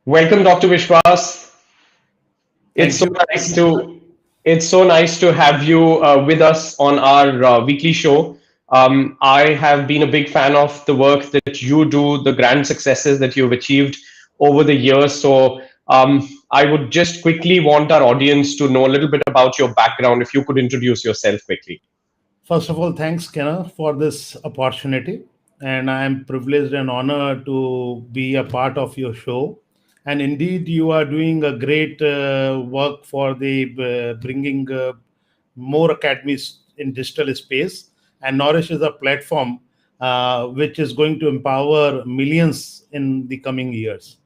Welcome, Dr. Vishwas. It's Thank so you. nice to it's so nice to have you with us on our weekly show. I have been a big fan of the work that you do, the grand successes that you've achieved over the years. So I would just quickly want our audience to know a little bit about your background. If you could introduce yourself quickly. First of all, thanks, Kenna, for this opportunity. And I am privileged and honored to be a part of your show. And indeed, you are doing a great work for the bringing more academies in digital space. And Nourish is a platform which is going to empower millions in the coming years.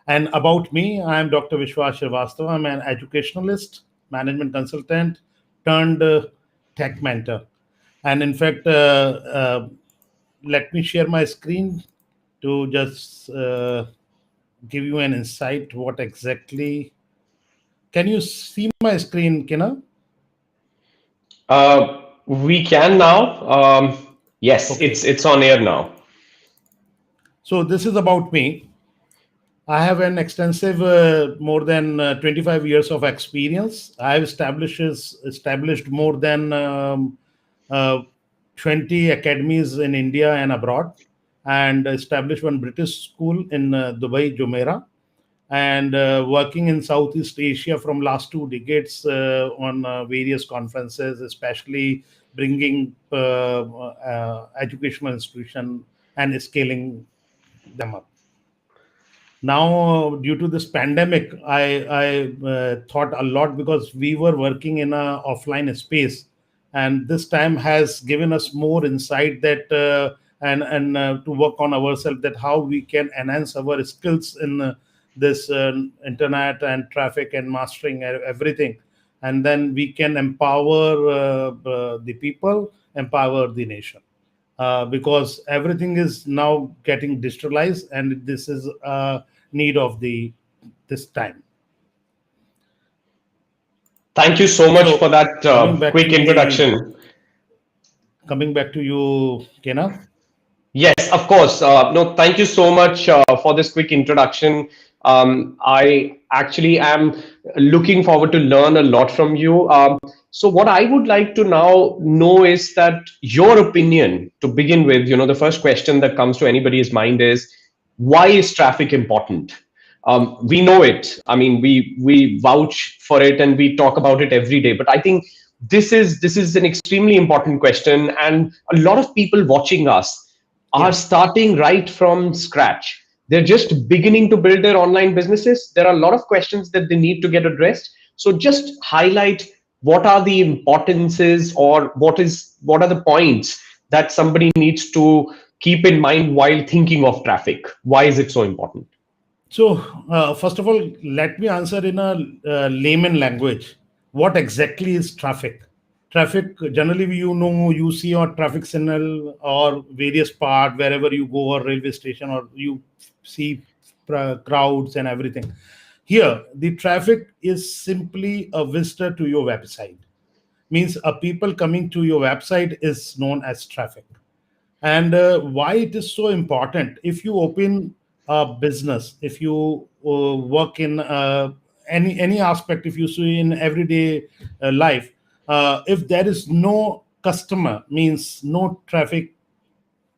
And about me, I am Dr. Vishwas Srivastava. I'm an educationalist, management consultant, turned tech mentor. And in fact, let me share my screen to just give you an insight what exactly. Can you see my screen, Kina? We can now. Yes, Okay. it's on air now. So this is about me. I have an extensive, more than 25 years of experience. I have established more than uh, 20 academies in India and abroad, and established one British school in Dubai, Jumeirah, and working in Southeast Asia from last 2 decades on various conferences, especially bringing educational institution and scaling them up. Now, due to this pandemic, I thought a lot because we were working in a offline space, and this time has given us more insight that and to work on ourselves, that how we can enhance our skills in this internet and traffic and mastering everything, and then we can empower the people, empower the nation, because everything is now getting digitalized, and this is a need of the this time. Thank you so much for So that coming back quick to the introduction. coming back to you, Kena. Yes, of course. No, thank you so much for this quick introduction. I actually am looking forward to learn a lot from you. So, what I would like to now know is that your opinion to begin with. The first question that comes to anybody's mind is, why is traffic important? We know it. I mean, we vouch for it and we talk about it every day. But I think this is an extremely important question, and a lot of people watching us are Yeah. starting right from scratch. They're just beginning to build their online businesses. There are a lot of questions that they need to get addressed. So just highlight what are the importances, or what are the points that somebody needs to keep in mind while thinking of traffic. Why is it so important? So first of all, let me answer in a layman language. What exactly is traffic? Traffic, generally, you see a traffic signal or various part wherever you go, or railway station, or you see crowds and everything. Here, the traffic is simply a visitor to your website. Means a people coming to your website is known as traffic. And why it is so important? If you open a business, if you work in any aspect, if you see in everyday life, if there is no customer, means no traffic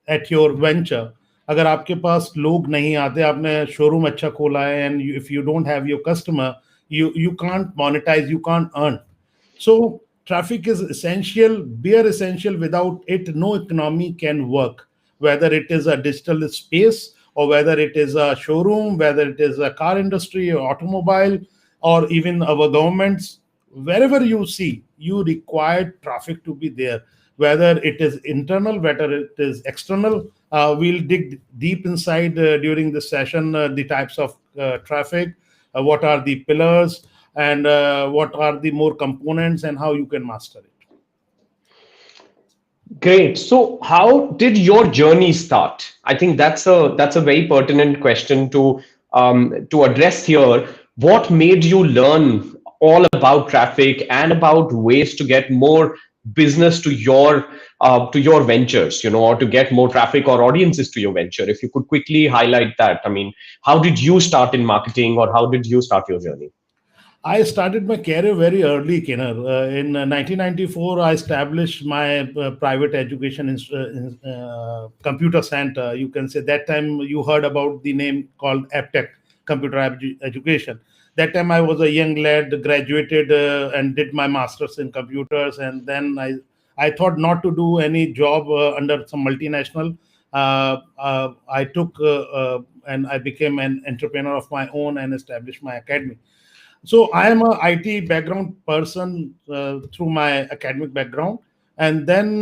at your venture. अगर आपके पास लोग नहीं आते, आपने showroom अच्छा खोला है, and if you don't have your customer, you can't monetize, you can't earn. So traffic is essential, bare essential. Without it, no economy can work. Whether it is a digital space, or whether it is a showroom, whether it is a car industry or automobile, or even our governments, wherever you see, you require traffic to be there. Whether it is internal, whether it is external. We'll dig deep inside during this session, the types of traffic, what are the pillars, and what are the more components, and how you can master it. Great. So, how did your journey start? I think that's a very pertinent question to address here. What made you learn all about traffic and about ways to get more business to your ventures, or to get more traffic or audiences to your venture? If you could quickly highlight that. I mean, how did you start in marketing, or how did you start your journey? I started my career very early, Kenner. In 1994, I established my private education computer center. You can say that time you heard about the name called AppTech, Computer Education. That time I was a young lad, graduated and did my master's in computers, and then I thought not to do any job under some multinational. I took and I became an entrepreneur of my own and established my academy. So I am a IT background person through my academic background, and then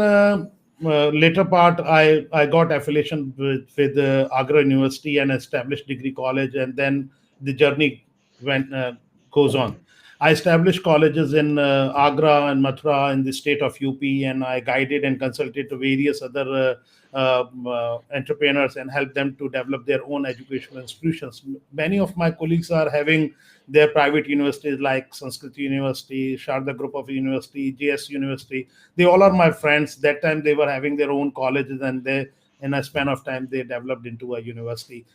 later part I got affiliation with Agra University and established degree college, and then the journey went goes on. I established colleges in Agra and Mathura in the state of UP, and I guided and consulted to various other entrepreneurs and helped them to develop their own educational institutions. Many of my colleagues are having their private universities like Sanskrit University, Sharda Group of University, JS University. They all are my friends. That time they were having their own colleges, and they, in a span of time, they developed into a university.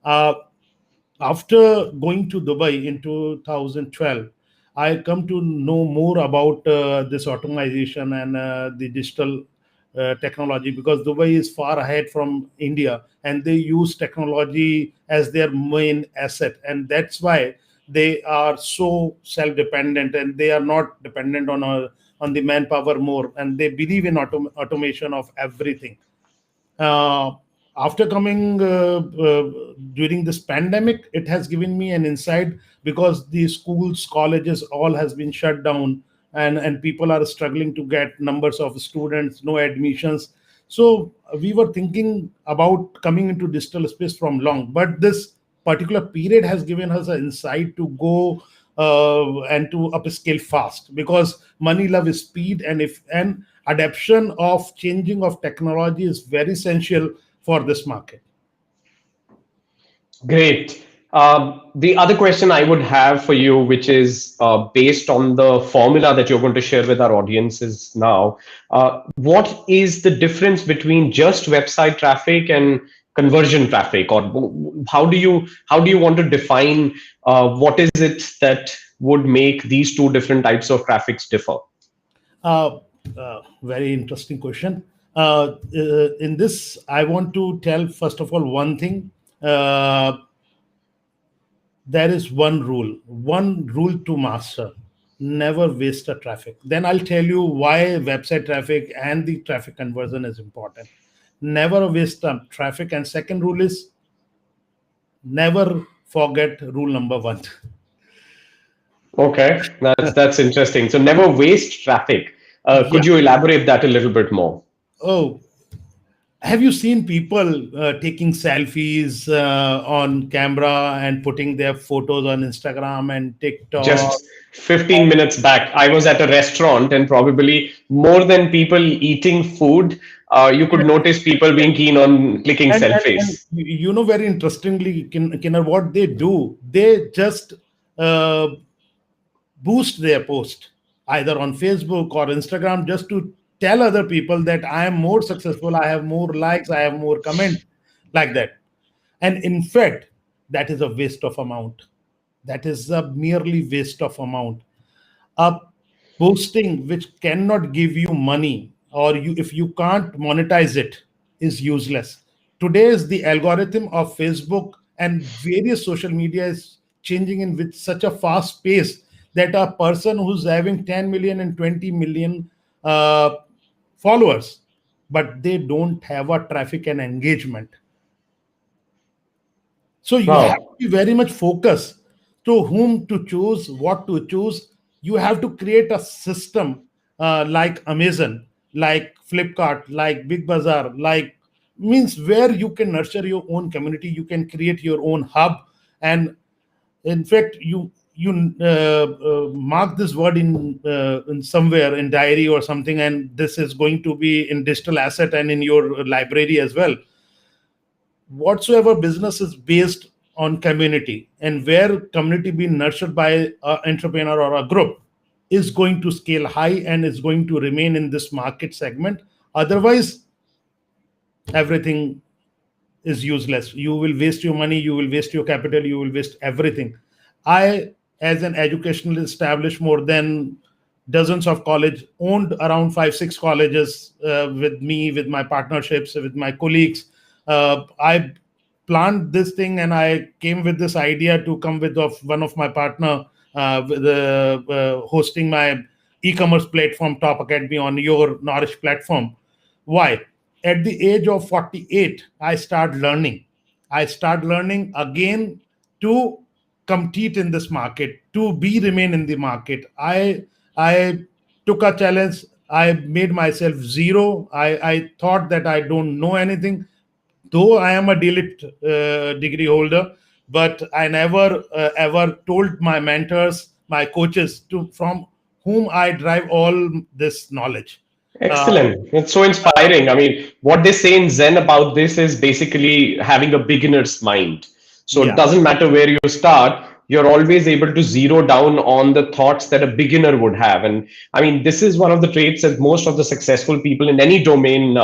Uh, After going to Dubai in 2012, I come to know more about this automation and the digital technology, because Dubai is far ahead from India and they use technology as their main asset. And that's why they are so self-dependent and they are not dependent on the manpower more. And they believe in automation of everything. uh, After coming during this pandemic, it has given me an insight, because the schools, colleges, all has been shut down, and people are struggling to get numbers of students, no admissions. So we were thinking about coming into digital space from long, but this particular period has given us an insight to go and to upscale fast, because money love is speed, and if and adaptation of changing of technology is very essential for this market. Great. The other question I would have for you, which is based on the formula that you're going to share with our audiences now, what is the difference between just website traffic and conversion traffic, or how do you want to define what is it that would make these two different types of traffics differ? uh, Very interesting question. In this, I want to tell first of all one thing. uh, there is one rule to master: never waste a traffic. Then I'll tell you why website traffic and the traffic conversion is important. Never waste traffic. And second rule is never forget rule number one. Okay, that's interesting. So never waste traffic. Yeah. Could you elaborate that a little bit more? Oh, have you seen people taking selfies on camera and putting their photos on Instagram and TikTok? Just 15 minutes back, I was at a restaurant, and probably more than people eating food, you could notice people being keen on clicking And selfies. very interestingly, Kinner, what they do, they just uh, boost their post either on Facebook or Instagram, just to tell other people that I am more successful, I have more likes, I have more comments, like that. And in fact, that is a waste of amount. That is a merely waste of amount. A posting which cannot give you money, or you, if you can't monetize it, is useless. Today is the algorithm of Facebook and various social media is changing in with such a fast pace that a person who's having 10 million and 20 million uh, followers, but they don't have a traffic and engagement. So you have Wow. to be very much focused to whom to choose, what to choose. You have to create a system like Amazon, like Flipkart, like Big Bazaar, like, means where you can nurture your own community. You can create your own hub, and in fact, you mark this word in somewhere in diary or something, and this is going to be in digital asset and in your library as well. Whatsoever business is based on community, and where community being nurtured by an entrepreneur or a group, is going to scale high and is going to remain in this market segment. Otherwise, everything is useless. You will waste your money, you will waste your capital, you will waste everything. I, as an educational established more than dozens of college, owned around 5-6 colleges with me, with my partnerships, with my colleagues. I planned this thing and I came with this idea to come with one of my partner hosting my e-commerce platform Topcademi on your Nourish platform. Why? At the age of 48, I start learning. I start learning again to compete in this market, to remain in the market. I took a challenge. I made myself zero. I thought that I don't know anything, though I am a DLIT degree holder, but I never ever told my mentors, my coaches, from whom I derive all this knowledge. Uh, Excellent. It's so inspiring. I mean, what they say in Zen about this is basically having a beginner's mind. So it yeah, doesn't matter where you start, you're always able to zero down on the thoughts that a beginner would have. And I mean, this is one of the traits that most of the successful people in any domain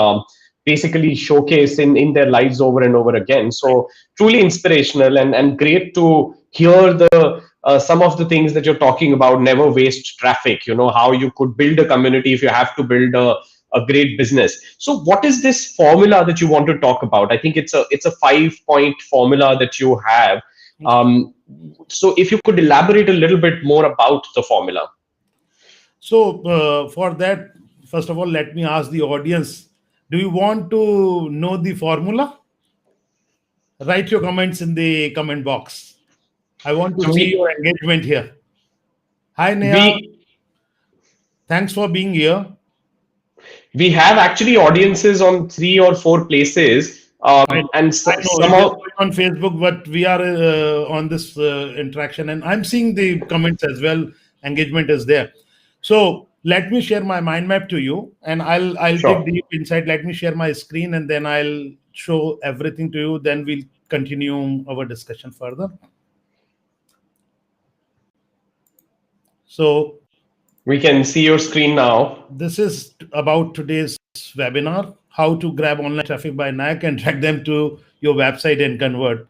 basically showcase in their lives over and over again. So truly inspirational and great to hear the some of the things that you're talking about. Never waste traffic, you know, how you could build a community if you have to build a great business. So what is this formula that you want to talk about? I think it's a 5-point formula that you have. So if you could elaborate a little bit more about the formula. so for that, first of all, let me ask the audience: do you want to know the formula? Write your comments in the comment box. I want to So see your engagement here. Hi, Neha. we Thanks for being here. we have actually audiences on 3 or 4 places, and I know it is somehow going on Facebook, but we are on this interaction, and I'm seeing the comments as well. Engagement is there. So let me share my mind map to you, and I'll dig sure. deep inside. Let me share my screen, and then I'll show everything to you. Then we'll continue our discussion further. So We can see your screen now. this is about today's webinar: how to grab online traffic by NAC and track them to your website and convert.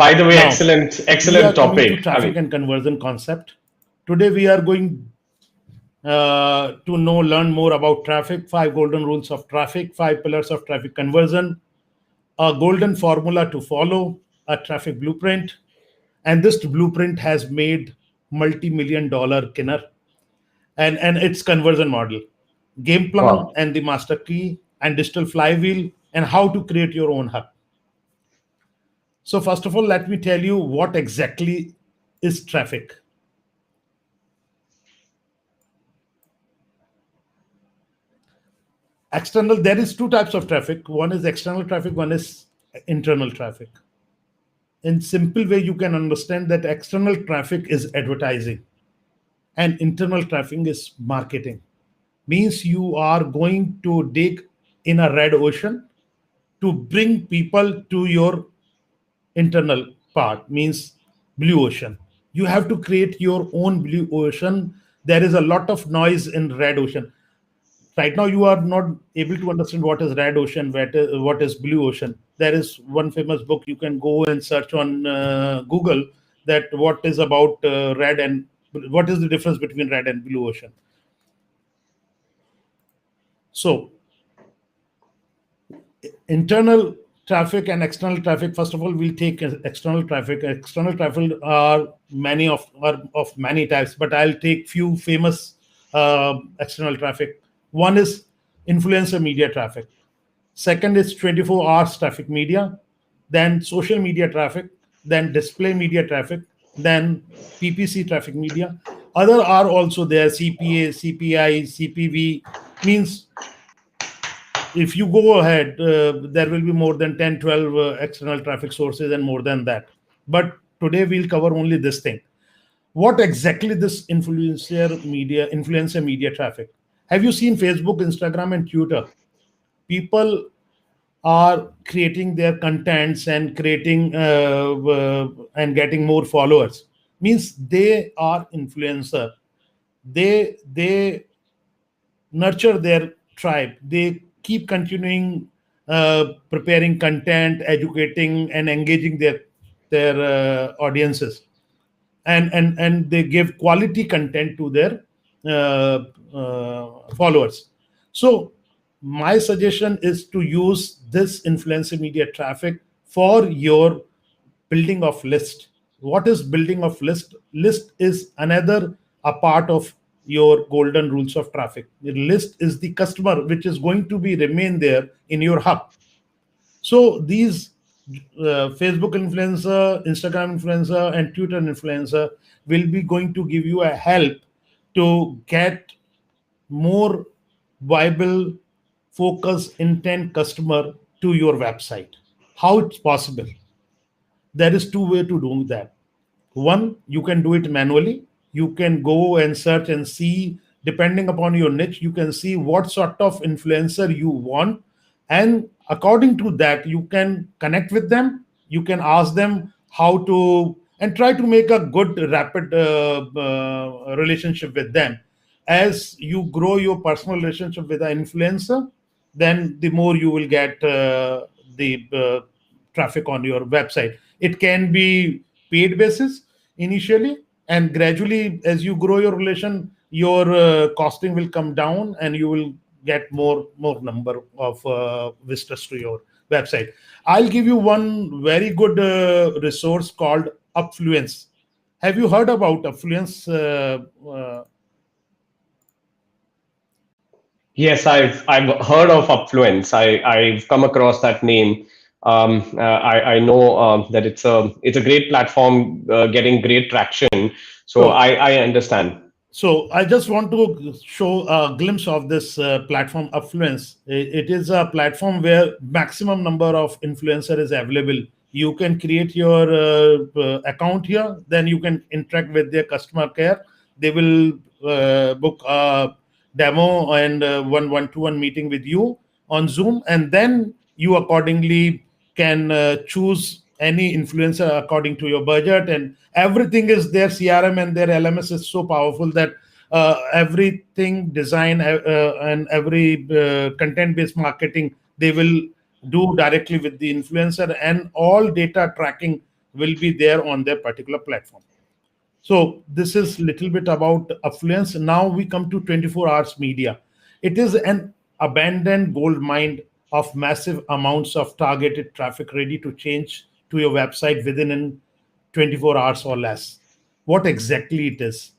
By the way, Now, we are excellent coming to topic. I traffic mean, and conversion concept. Today, we are going to learn more about traffic, 5 golden rules of traffic, 5 pillars of traffic conversion, a golden formula to follow, a traffic blueprint. And this blueprint has made multi-million dollar Kinner and its conversion model, game plan wow. and the master key and digital flywheel and how to create your own hub. So first of all, let me tell you what exactly is traffic. External, there is 2 types of traffic. One is external traffic, one is internal traffic. In simple way, you can understand that external traffic is advertising and internal traffic is marketing. Means you are going to dig in a red ocean to bring people to your internal part, means blue ocean. You have to create your own blue ocean. There is a lot of noise in red ocean. Right now you are not able to understand what is red ocean, what is blue ocean. There is one famous book, you can go and search on Google, that what is about red and what is the difference between red and blue ocean. So internal traffic and external traffic, first of all we'll take external traffic. External traffic are many types, but I'll take few famous external traffic. One is influencer media traffic. Second is 24 hours traffic media, then social media traffic, then display media traffic, then PPC traffic media. Other are also there: CPA, CPI, CPV. Means if you go ahead, there will be more than 10, 12 external traffic sources and more than that. But today we'll cover only this thing. What exactly this influencer media traffic? Have you seen Facebook, Instagram, and Twitter? People are creating their contents and creating and getting more followers. Means they are influencer. they nurture their tribe. They keep continuing preparing content, educating, and engaging their audiences, and they give quality content to their followers. So my suggestion is to use this influencer media traffic for your building of list. What is building of list? List is another a part of your golden rules of traffic. The list is the customer which is going to be remain there in your hub. So these Facebook influencer, Instagram influencer, and Twitter influencer will be going to give you a help to get more viable, focus, intent customer to your website. How it's possible? There is two way to do that. One, you can do it manually. You can go and search and see, depending upon your niche, you can see what sort of influencer you want, and according to that you can connect with them. You can ask them how to, and try to make a good rapid relationship with them. As you grow your personal relationship with an influencer, then the more you will get the traffic on your website. It can be paid basis initially, and gradually as you grow your relation, your costing will come down, and you will get more number of visitors to your website. I'll give you one very good resource called Affluence. Have you heard about Affluence? Yes, I've heard of Affluence. I've come across that name. I know that it's a great platform, getting great traction. So so I understand. So I just want to show a glimpse of this platform Affluence. It is a platform where maximum number of influencer is available. You can create your account here, then you can interact with their customer care. They will book a demo and one-to-one meeting with you on Zoom, and then you accordingly can choose any influencer according to your budget, and everything is their CRM and their LMS is so powerful that everything design and every content based marketing they will do directly with the influencer, and all data tracking will be there on their particular platform. So this is little bit about affluence. Now we come to 24 hours media. It is an abandoned gold mine of massive amounts of targeted traffic ready to change to your website within in 24 hours or less. What exactly it is?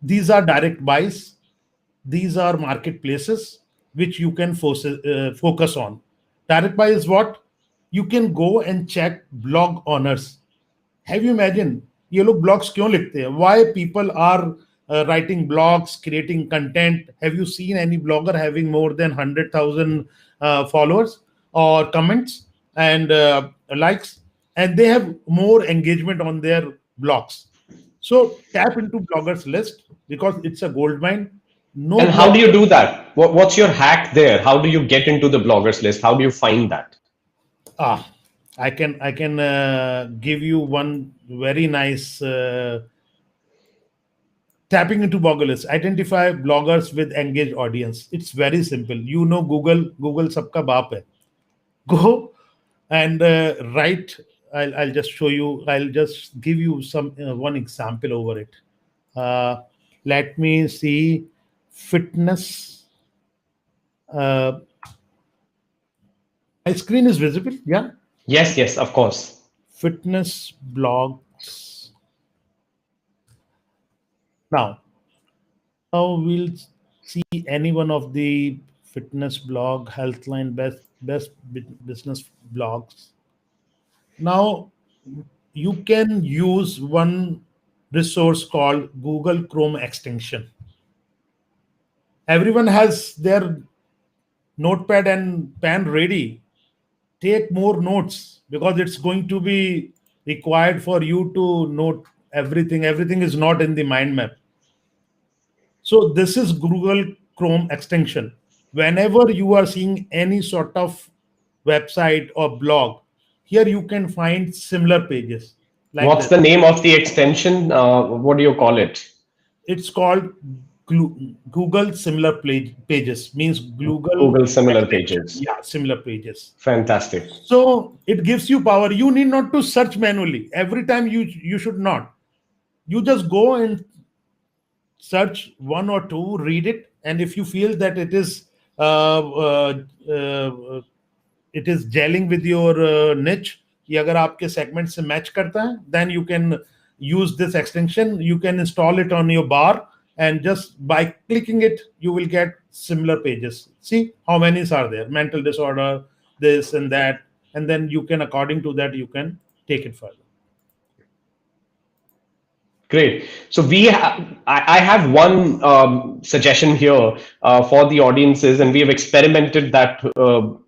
These are direct buys. These are marketplaces which you can focus on. Direct buy is what? You can go and check blog owners. Have you imagined ये लोग blogs क्यों लिखते हैं? Why people are writing blogs, creating content? Have you seen any blogger having more than 100,000 followers or comments and likes, and they have more engagement on their blogs? So tap into bloggers list because it's a gold mine. No And how blog. do you do that? What's your hack there? How do you get into the bloggers list? How do you find that? Ah, I can give you one very nice tapping into blogger list. Identify bloggers with engaged audience. It's very simple. You know Google सबका बाप है. Go and write. I'll just show you. I'll just give you some one example over it. Let me see. Fitness. My screen is visible. Yeah. Yes, yes, of course. Fitness blogs. Now we'll see any one of the fitness blog, Healthline, best business blogs. Now you can use one resource called Google Chrome extension. Everyone has their notepad and pen ready. Take more notes because it's going to be required for you to note everything. Everything is not in the mind map. So this is Google Chrome extension. Whenever you are seeing any sort of website or blog, here you can find similar pages like What's this. the name of the extension? What do you call it? It's called Google similar pages, means Google Google similar extension. pages. Yeah, similar pages. Fantastic. So it gives you power. You need not to search manually every time. You should not. You just go and search one or two, read it, and if you feel that uh, uh, uh, it is gelling with your niche, ये अगर आपके segment से match करता है, then you can use this extension. You can install it on your bar, and just by clicking it, you will get similar pages. See how many are there: mental disorder, this and that, and then you can, according to that, you can take it further. Great. So I have one suggestion here for the audiences, and we have experimented that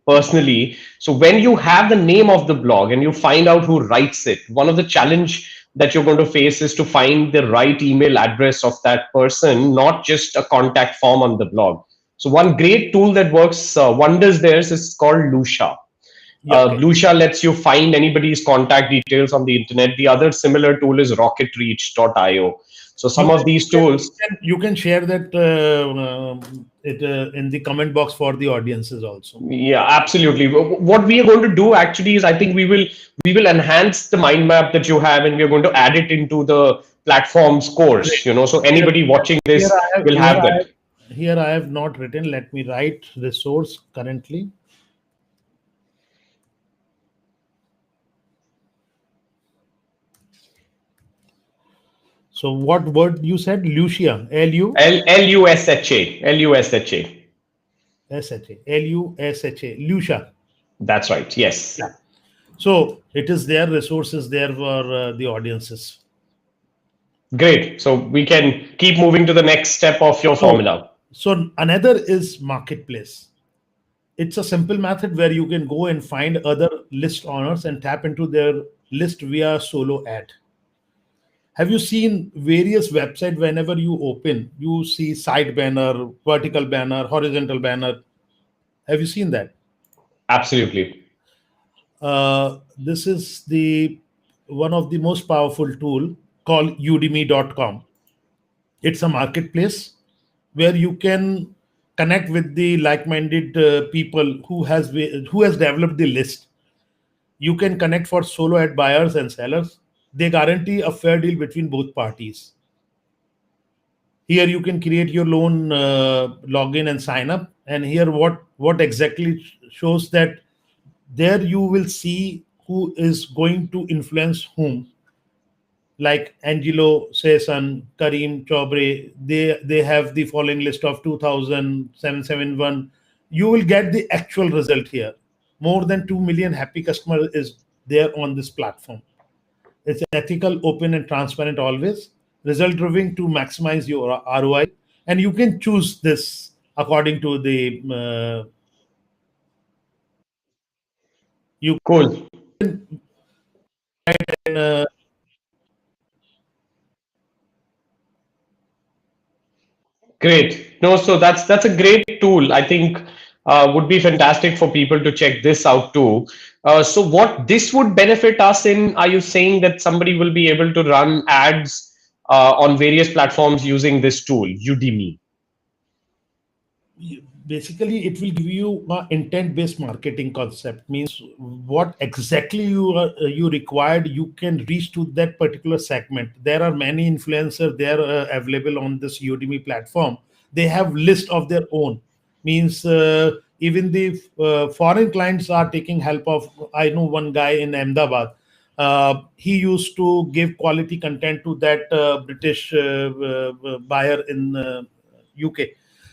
personally. So when you have the name of the blog and you find out who writes it, one of the challenge that you're going to face is to find the right email address of that person, not just a contact form on the blog. So one great tool that works wonders there is called Lucia. Yeah, okay. Lucia lets you find anybody's contact details on the internet. The other similar tool is rocketreach.io. So some of these tools. You can share that in the comment box for the audiences also. Yeah, absolutely. What we are going to do actually is, I think we will enhance the mind map that you have, and we are going to add it into the platform's course. So anybody watching this will have that. Here I have not written. Let me write resource currently. So what word you said? Lucia. Lusha. Lusha. Lucia. That's right. Yes. Yeah. So it is there, resources there for the audiences. Great. So we can keep moving to the next step of your formula. So another is marketplace. It's a simple method where you can go and find other list owners and tap into their list via solo ad. Have you seen various websites? Whenever you open, you see side banner, vertical banner, horizontal banner. Have you seen that? Absolutely. This is one of the most powerful tool called Udemy.com. It's a marketplace where you can connect with the like-minded people who has developed the list. You can connect for solo ad buyers and sellers. They guarantee a fair deal between both parties. Here you can create your own login and sign up. And here what exactly shows that there you will see who is going to influence whom. Like Angelo Saison, Kareem Chaubre, they have the following list of 2,771. You will get the actual result here. More than 2 million happy customers is there on this platform. It's ethical, open, and transparent always. Result driven to maximize your ROI, and you can choose this according to the. Cool. Great. No, so that's a great tool. I think would be fantastic for people to check this out too. So what this would benefit us in? Are you saying that somebody will be able to run ads on various platforms using this tool, Udemy? Basically, it will give you an intent-based marketing concept. Means what exactly you required, you can reach to that particular segment. There are many influencers there available on this Udemy platform. They have list of their own. Means even the foreign clients are taking help of. I know one guy in Ahmedabad. He used to give quality content to that British buyer in UK.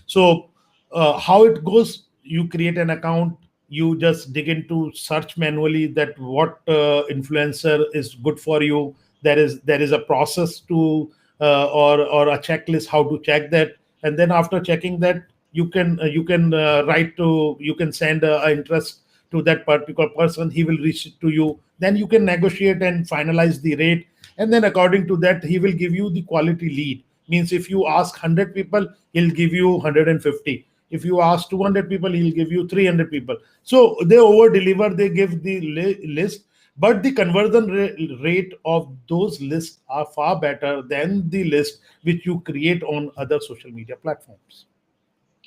So how it goes, you create an account, you just dig into search manually that what influencer is good for you. There is a process to or a checklist how to check that, and then after checking that, you can you can send a interest to that particular person. He will reach it to you, then you can negotiate and finalize the rate, and then according to that he will give you the quality lead. Means if you ask 100 people, he'll give you 150. If you ask 200 people, he'll give you 300 people. So they over deliver, they give the list, but the conversion rate of those lists are far better than the list which you create on other social media platforms.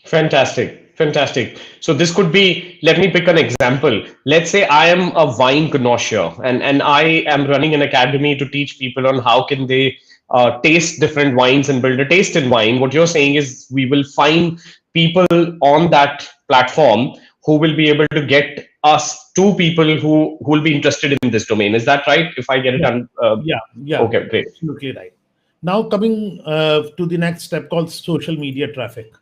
Fantastic, fantastic. So this could be, let me pick an example. Let's say I am a wine connoisseur and I am running an academy to teach people on how can they taste different wines and build a taste in wine. What you're saying is we will find people on that platform who will be able to get us two people who will be interested in this domain. Is that right? If I get it Yeah, done, yeah, okay, great. absolutely right. Now coming to the next step called social media traffic,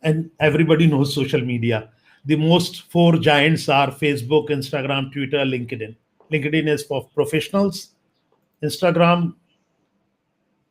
and everybody knows social media. The most four giants are Facebook, Instagram, Twitter, LinkedIn. LinkedIn is for professionals. Instagram,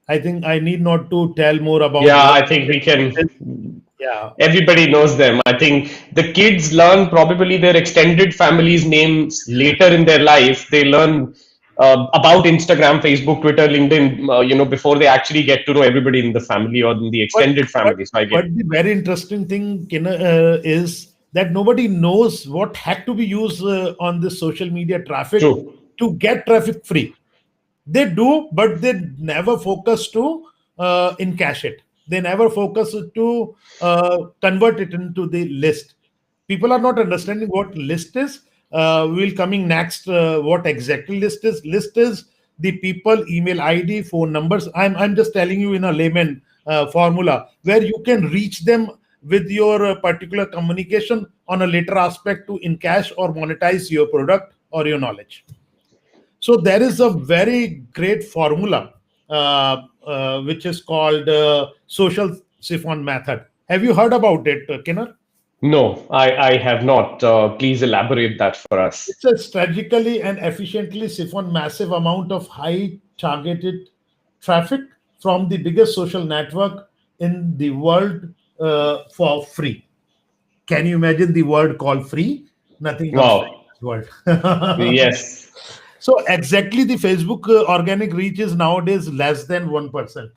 I think I need not to tell more about Yeah, what I think we it is. can. Yeah, Everybody knows them. I think the kids learn probably their extended family's names later in their life. They learn about Instagram, Facebook, Twitter, LinkedIn, before they actually get to know everybody in the family or in the but extended but family. So I get but the very interesting thing, is that nobody knows what had to be used on this social media traffic true. to get traffic free. They do, but they never focus to encash it. They never focus to convert it into the list. People are not understanding what list is. We'll coming next. What exactly list is? List is the people, email ID, phone numbers. I'm just telling you in a layman formula where you can reach them with your particular communication on a later aspect to encash or monetize your product or your knowledge. So there is a very great formula which is called social siphon method. Have you heard about it, Kinner? No, I have not. Please elaborate that for us. It's a strategically and efficiently siphon massive amount of high targeted traffic from the biggest social network in the world for free. Can you imagine the word called free? Nothing comes free Wow. in this world. Yes. So exactly the Facebook organic reach is nowadays less than 1%.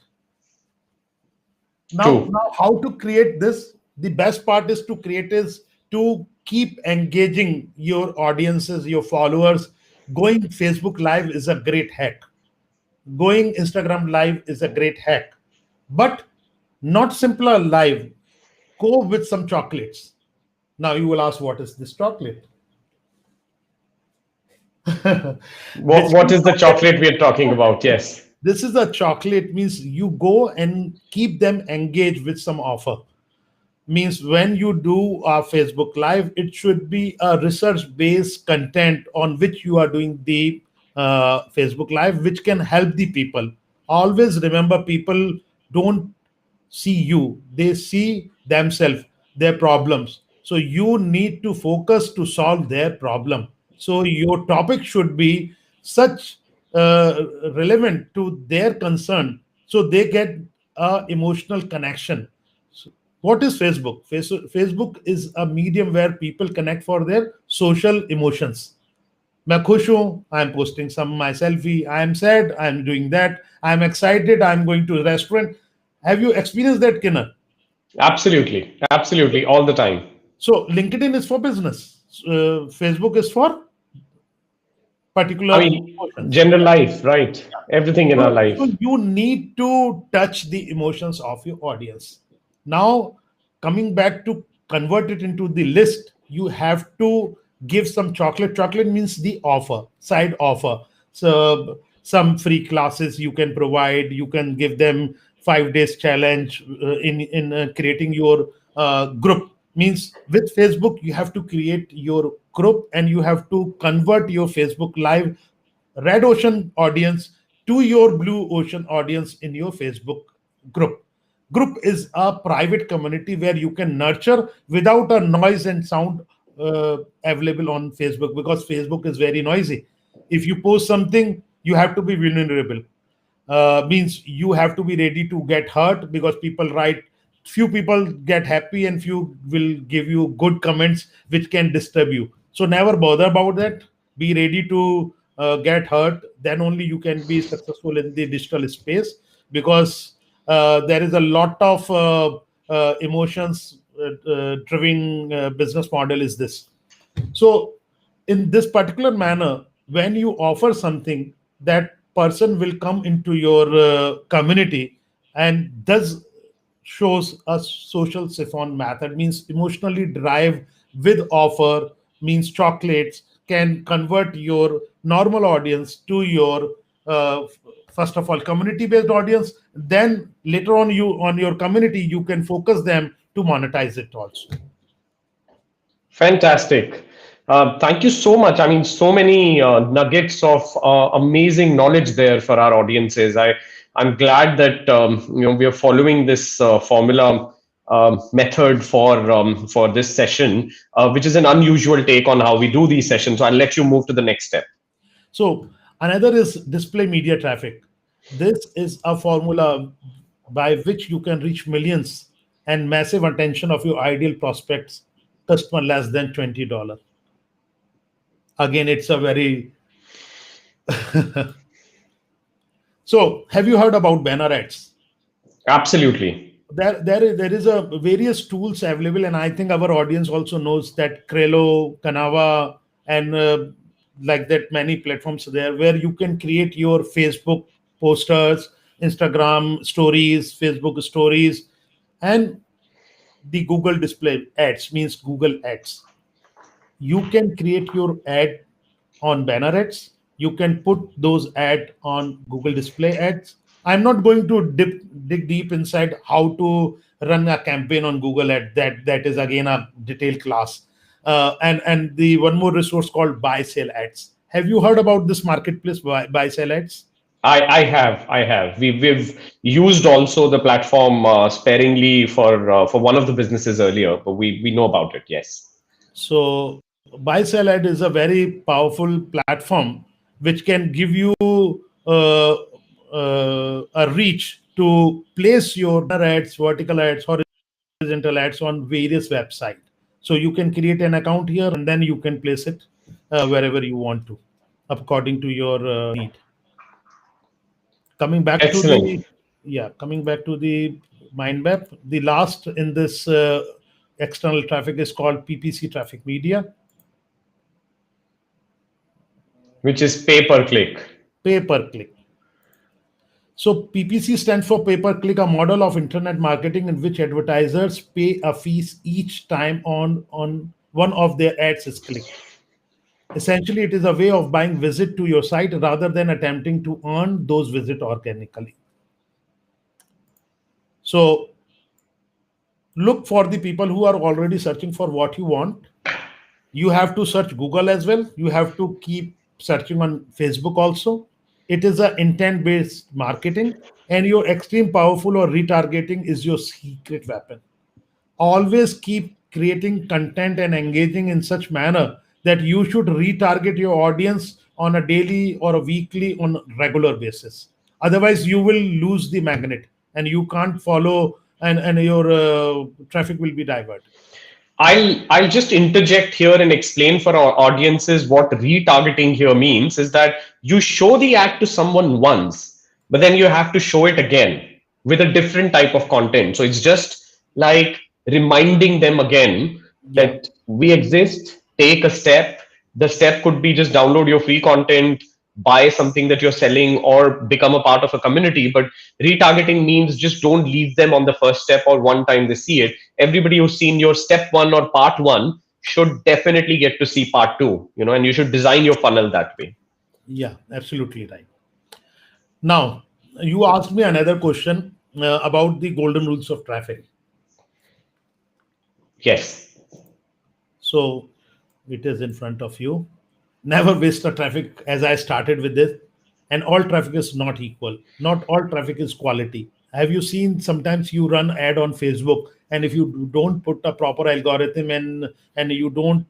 Now, True. how to create this? The best part is to create is to keep engaging your audiences, your followers. Going Facebook Live is a great hack. Going Instagram Live is a great hack, but not simpler live. Go with some chocolates. Now you will ask, what is this chocolate? What Digital is the chocolate. chocolate we are talking about? Yes. This is a chocolate means you go and keep them engaged with some offer. Means when you do a Facebook Live, it should be a research based content on which you are doing the Facebook Live, which can help the people. Always remember, people don't see you, they see themselves, their problems. So you need to focus to solve their problem. So your topic should be such relevant to their concern, so they get a emotional connection. What is Facebook? Facebook is a medium where people connect for their social emotions. मैं खुश हूं, I am posting some my selfie. I am sad, I am doing that. I am excited, I am going to a restaurant. Have you experienced that, Kinner? Absolutely. Absolutely. All the time. So LinkedIn is for business. Facebook is for I particular mean, emotions. general life, right? Everything in our So life. you need to touch the emotions of your audience. Now, coming back to convert it into the list, you have to give some chocolate. Chocolate means the offer, side offer. So some free classes you can provide. You can give them 5 days challenge in creating your group. Means with Facebook, you have to create your group and you have to convert your Facebook Live red ocean audience to your blue ocean audience in your Facebook group. Group is a private community where you can nurture without a noise and sound available on Facebook, because Facebook is very noisy. If you post something, you have to be vulnerable. Means you have to be ready to get hurt, because people write, few people get happy and few will give you good comments which can disturb you. So never bother about that. Be ready to get hurt, then only you can be successful in the digital space, because there is a lot of emotions driven business model is this. So in this particular manner, when you offer something, that person will come into your community, and thus shows a social siphon method, means emotionally drive with offer, means chocolates can convert your normal audience to your uh, first of all community based audience. Then later on, you on your community, you can focus them to monetize it also. Fantastic. Thank you so much. I mean, so many nuggets of amazing knowledge there for our audiences. I'm glad that we are following this formula method for this session, which is an unusual take on how we do these sessions. So I'll let you move to the next step. So another is display media traffic. This is a formula by which you can reach millions and massive attention of your ideal prospects, customer less than $20. Again, it's a very so have you heard about banner ads? Absolutely. There is a various tools available, and I think our audience also knows that Trello, Canava, and like that many platforms there where you can create your Facebook posters, Instagram stories, Facebook stories, and the Google display ads, means Google ads. You can create your ad on banner ads. You can put those ad on Google display ads. I'm not going to dig deep inside how to run a campaign on Google ad. That is again a detailed class. And the one more resource called buy sell ads. Have you heard about this marketplace buy sell ads? I have. We've used also the platform sparingly for one of the businesses earlier, but we know about it. Yes. So buy sell ad is a very powerful platform which can give you uh, a reach to place your ads, vertical ads, horizontal ads on various websites. So you can create an account here and then you can place it wherever you want to, according to your need. Coming back to the Excellent. coming back to the mind map, the last in this external traffic is called PPC traffic media, Which is pay per click. pay per click. So PPC stands for pay per click, a model of internet marketing in which advertisers pay a fees each time on one of their ads is clicked. Essentially, it is a way of buying visit to your site rather than attempting to earn those visit organically. So look for the people who are already searching for what you want. You have to search Google as well. You have to keep searching on Facebook also. It is a intent based marketing, and your extreme powerful or retargeting is your secret weapon. Always keep creating content and engaging in such manner that you should retarget your audience on a daily or a weekly on regular basis. Otherwise you will lose the magnet and you can't follow, and your traffic will be diverted. I'll just interject here and explain for our audiences what retargeting here means is that you show the ad to someone once, but then you have to show it again with a different type of content. So it's just like reminding them again Yeah. that we exist, take a step. The step could be just download your free content, buy something that you're selling, or become a part of a community. But retargeting means just don't leave them on the first step or one time they see it. Everybody who's seen your step one or part one should definitely get to see part two, and you should design your funnel that way. Yeah, absolutely right. Now, you asked me another question about the golden rules of traffic. Yes. So it is in front of you. Never waste the traffic, as I started with this. And all traffic is not equal. Not all traffic is quality. Have you seen sometimes you run ad on Facebook, and if you don't put a proper algorithm and you don't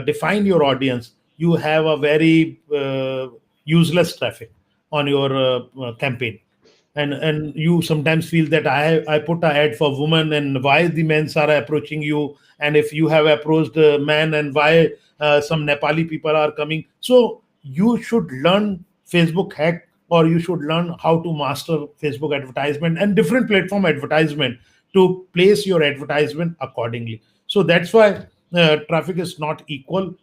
define your audience, you have a very useless traffic on your campaign. And you sometimes feel that I put a ad for women, and why the men are approaching you, and if you have approached a man, and why some Nepali people are coming. So you should learn Facebook hack, or you should learn how to master Facebook advertisement and different platform advertisement to place your advertisement accordingly. So that's why traffic is not equal.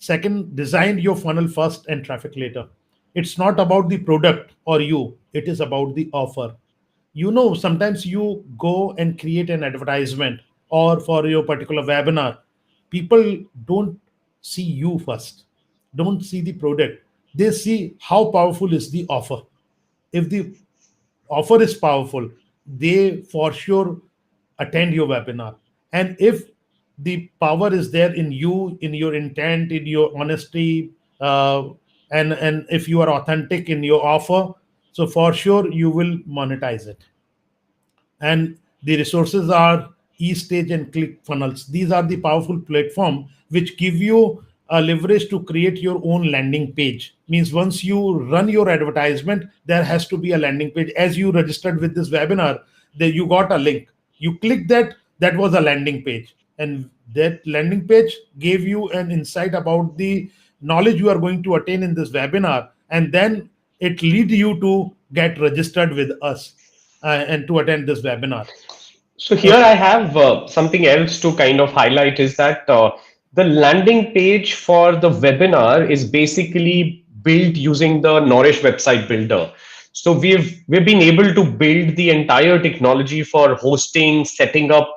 Second, design your funnel first and traffic later. It's not about the product or you, it is about the offer. Sometimes you go and create an advertisement or for your particular webinar, people don't see you first, don't see the product. They see how powerful is the offer. If the offer is powerful, they for sure attend your webinar. And if the power is there in you, in your intent, in your honesty, and if you are authentic in your offer, so for sure you will monetize it. And the resources are eStage and ClickFunnels. These are the powerful platform which give you a leverage to create your own landing page. Means once you run your advertisement, there has to be a landing page. As you registered with this webinar, that you got a link. You click that, that was a landing page. And that landing page gave you an insight about the knowledge you are going to attain in this webinar. And then it lead you to get registered with us and to attend this webinar. So here I have something else to kind of highlight is that the landing page for the webinar is basically built using the Nourish website builder. So we've been able to build the entire technology for hosting, setting up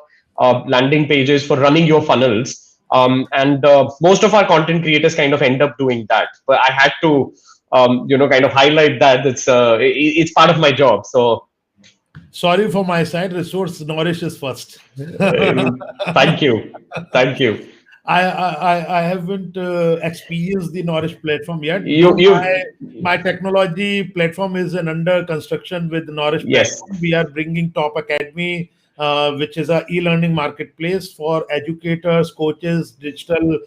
landing pages, for running your funnels. And most of our content creators kind of end up doing that. But I had to kind of highlight that it's part of my job. So sorry for my side, resource nourishes first. thank you. Thank you. I haven't experienced the Nourish platform yet. You, Though you, my technology platform is an under construction with Nourish yes. platform. We are bringing Topcademi, which is a e-learning marketplace for educators, coaches, digital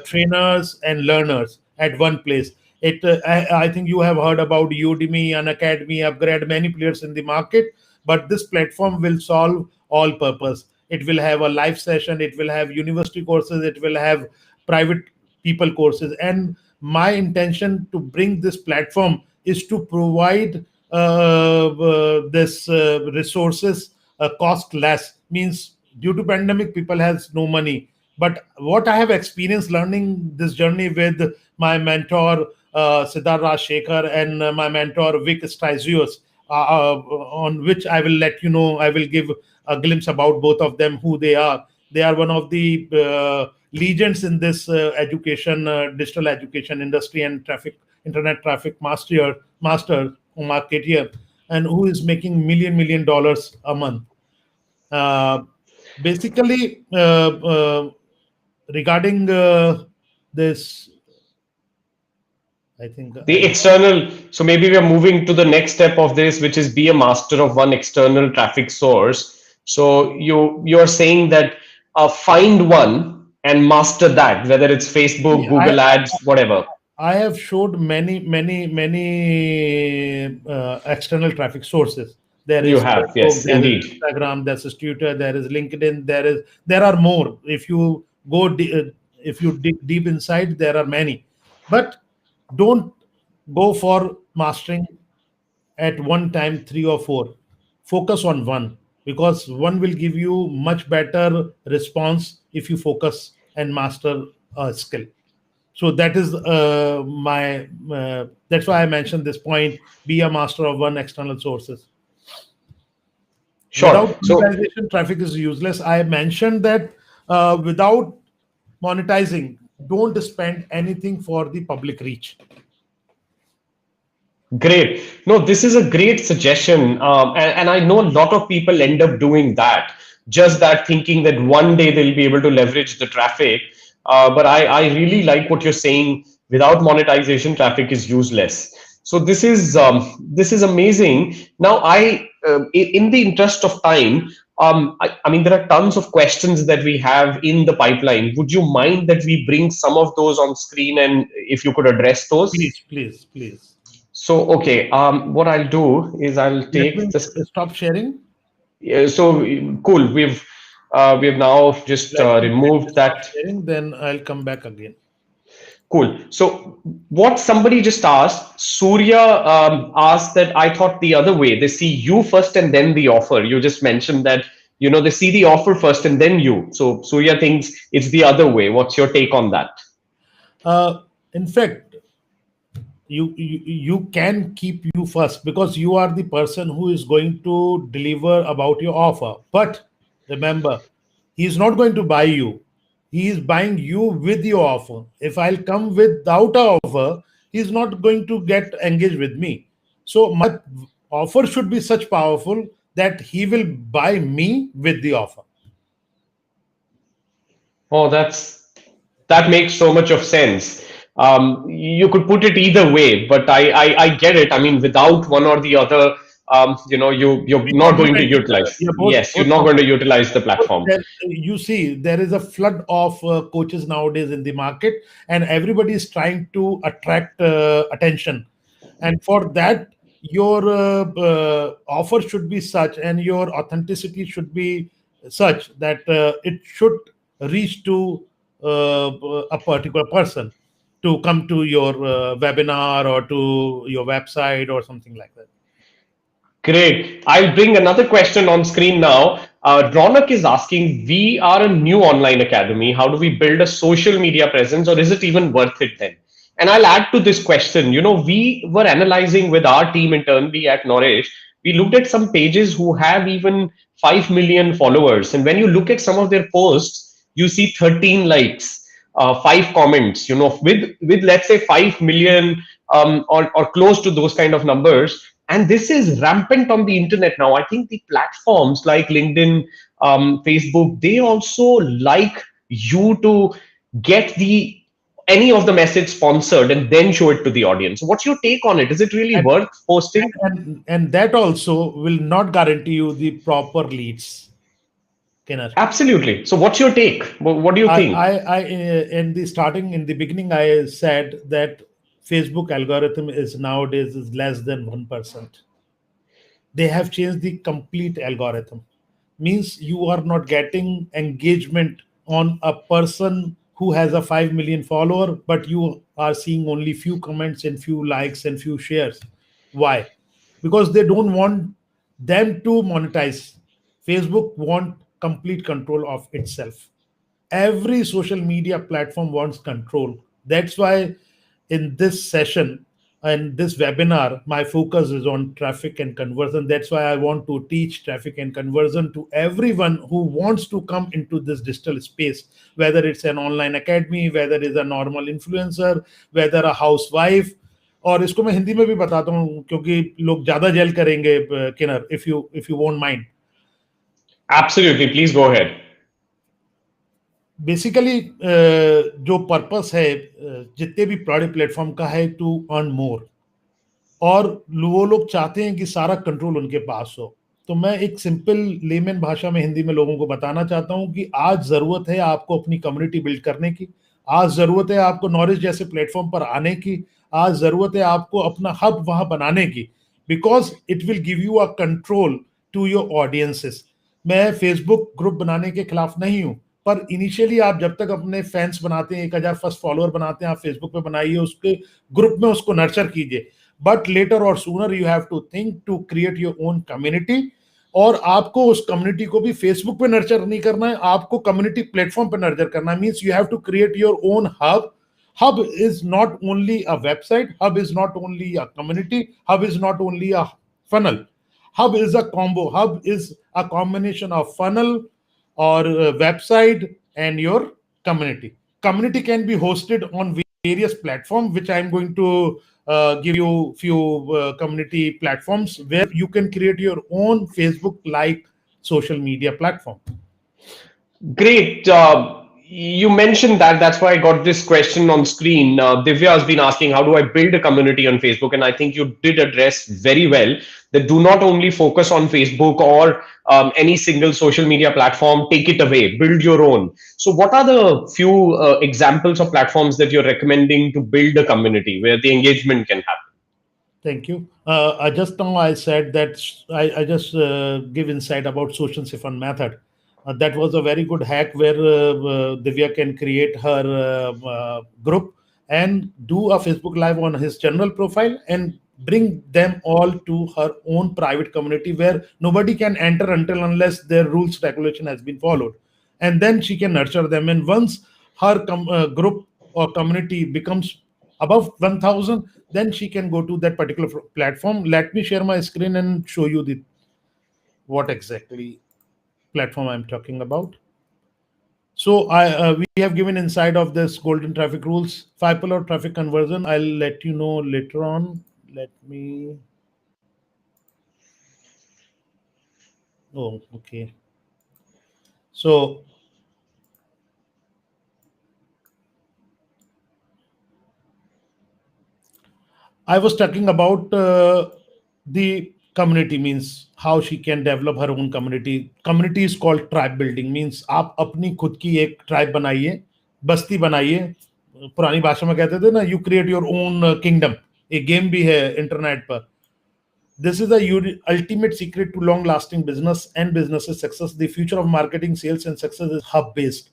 trainers, and learners at one place. I think you have heard about Udemy, Unacademy, Upgrade, many players in the market, but this platform will solve all purpose. It will have a live session, it will have university courses, it will have private people courses. And my intention to bring this platform is to provide this resources cost less. Means due to pandemic, people has no money. But what I have experienced learning this journey with my mentor Siddharth Rajshekhar and my mentor Vic Strazios, on which I will let you know. I will give a glimpse about both of them, who they are. They are one of the legends in this digital education industry and internet traffic master marketeer, and who is making million dollars a month. Uh, Basically, regarding this, I think The external, so maybe we are moving to the next step of this, which is be a master of one external traffic source. So you're saying that find one and master that, whether it's Facebook, Google Ads, whatever. I have showed many external traffic sources. There You is have, Facebook, yes, there is indeed. Instagram, there is Twitter, there is LinkedIn, there are more. If you if you dig deep inside, there are many. But don't go for mastering at one time three or four. Focus on one, because one will give you much better response if you focus and master a skill. So that is my that's why I mentioned this point: be a master of one external sources. Without Sure. So monetization, traffic is useless. I mentioned that without monetizing, don't spend anything for the public reach. great. No, this is a great suggestion. And I know a lot of people end up doing that, just that thinking that one day they'll be able to leverage the traffic. But I really like what you're saying. Without monetization, traffic is useless. So this is amazing. Now, in the interest of time, I mean, there are tons of questions that we have in the pipeline. Would you mind that we bring some of those on screen, and if you could address those? Please. So, okay, what I'll do is I'll Let me take this. stop sharing. So cool. We've now just Let me removed stop that. sharing. Then I'll come back again. Cool. So what somebody just asked, Surya asked that I thought the other way. They see you first and then the offer. You just mentioned that, they see the offer first and then you. So Surya thinks it's the other way. What's your take on that? In fact, you can keep you first because you are the person who is going to deliver about your offer. But remember, he is not going to buy you. He is buying you with your offer. If I'll come without a offer, he's not going to get engaged with me. So my offer should be such powerful that he will buy me with the offer. Oh, that makes so much of sense. You could put it either way, but I get it. I mean, without one or the other, you're We not going to complement each other. utilize. Yeah, Yes, you're both not going to complement. utilize the platform. You see, there is a flood of coaches nowadays in the market, and everybody is trying to attract attention. And for that, your offer should be such, and your authenticity should be such that it should reach to a particular person to come to your webinar or to your website or something like that. Great. I'll bring another question on screen now. Ronak is asking, we are a new online academy. How do we build a social media presence, or is it even worth it then? And I'll add to this question. We were analyzing with our team internally at Nourish. We looked at some pages who have even 5 million followers. And when you look at some of their posts, you see 13 likes, 5 comments, with let's say 5 million or close to those kind of numbers. And this is rampant on the internet now. I think the platforms like LinkedIn, Facebook, they also like you to get the any of the message sponsored and then show it to the audience. What's your take on it? Is it really And worth posting? and that also will not guarantee you the proper leads, Kenner. Absolutely. So what's your take? What do you think? In the starting, in the beginning, I said that Facebook algorithm is nowadays is less than 1%. They have changed the complete algorithm. Means you are not getting engagement on a person who has a 5 million follower, but you are seeing only few comments and few likes and few shares. Why? Because they don't want them to monetize. Facebook want complete control of itself. Every social media platform wants control. That's why in this session and this webinar, my focus is on traffic and conversion. That's why I want to teach traffic and conversion to everyone who wants to come into this digital space, whether it's an online academy, whether it's a normal influencer, whether a housewife. और इसको मैं हिंदी में भी बताता हूँ क्योंकि लोग ज्यादा जेल करेंगे किनर if you won't mind. Absolutely. Please go ahead. Basically जो पर्पस है जितने भी बड़े प्लेटफॉर्म का है टू अर्न मोर, और वो लोग चाहते हैं कि सारा कंट्रोल उनके पास हो. तो मैं एक सिंपल लेमन भाषा में हिंदी में लोगों को बताना चाहता हूं कि आज जरूरत है आपको अपनी कम्युनिटी बिल्ड करने की, आज जरूरत है आपको नॉलेज जैसे प्लेटफॉर्म पर आने की, आज जरूरत है आपको अपना हब वहां बनाने की, because it will give you a control to your audiences. मैं फेसबुक ग्रुप बनाने के खिलाफ नहीं हूं, पर इनिशियली आप जब तक अपने फैंस बनाते हैं, 1000 फर्स्ट फॉलोअर बनाते हैं, आप फेसबुक पे बनाइए, उसके ग्रुप में उसको नर्चर कीजिए. बट लेटर और sooner you have to think to create your own community. और आपको उस कम्युनिटी को भी फेसबुक पे नर्चर नहीं करना है, आपको कम्युनिटी प्लेटफॉर्म पे नर्चर करना है. Means you have to create your own hub. Hub is not only a website, hub is not only a community, hub is not only a funnel. Hub is a combo. Hub is a combination of funnel or website and your community. Community can be hosted on various platforms, which I'm going to give you few community platforms where you can create your own Facebook-like social media platform. Great. You mentioned that. That's why I got this question on screen. Divya has been asking, how do I build a community on Facebook? And I think you did address very well that do not only focus on Facebook or any single social media platform, take it away, build your own. So what are the few examples of platforms that you're recommending to build a community where the engagement can happen? Thank you. Just now I said that I just give insight about social siphon method. That was a very good hack where Divya can create her group and do a Facebook Live on his general profile and bring them all to her own private community where nobody can enter unless their rules regulation has been followed. And then she can nurture them. And once her group or community becomes above 1,000, then she can go to that particular platform. Let me share my screen and show you the what exactly platform I'm talking about. So we have given inside of this golden traffic rules, 5 pillar traffic conversion. I'll let you know later on. Let me. Oh, okay. So I was talking about the community, means how she can develop her own community. Community is called tribe building, means आप अपनी खुद की एक tribe बनाइए, बस्ती बनाइए. पुरानी भाषा में कहते थे ना, you create your own kingdom. एक गेम भी है इंटरनेट पर. This is the ultimate secret to long-lasting business and businesses success. The future of marketing, sales, and success is hub-based,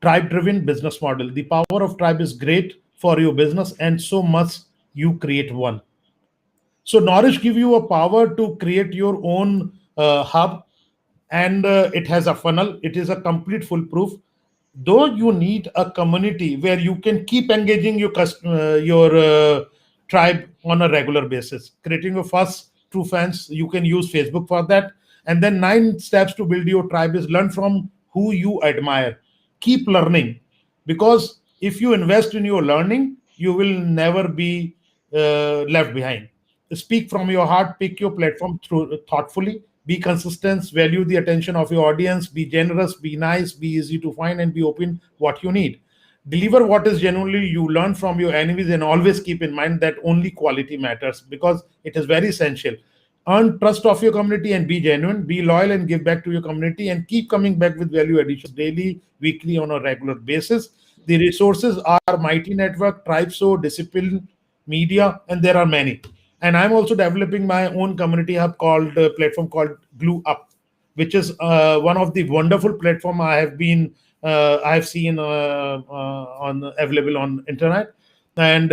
tribe-driven business model. The power of tribe is great for your business, and so must you create one. So Nourish give you a power to create your own hub, and it has a funnel. It is a complete foolproof. Though you need a community where you can keep engaging your tribe on a regular basis, creating your first true fans. You can use Facebook for that. And then 9 steps to build your tribe is learn from who you admire. Keep learning, because if you invest in your learning, you will never be left behind. Speak from your heart, pick your platform through thoughtfully, be consistent, value the attention of your audience, be generous, be nice, be easy to find, and be open what you need. Deliver what is genuinely you learn from your enemies, and always keep in mind that only quality matters, because it is very essential. Earn trust of your community and be genuine, be loyal and give back to your community, and keep coming back with value additions daily, weekly, on a regular basis. The resources are Mighty Network, TribeSo, Discipline, Media, and there are many. And I'm also developing my own community hub called platform called Glue Up, which is one of the wonderful platform I have seen on available on internet. And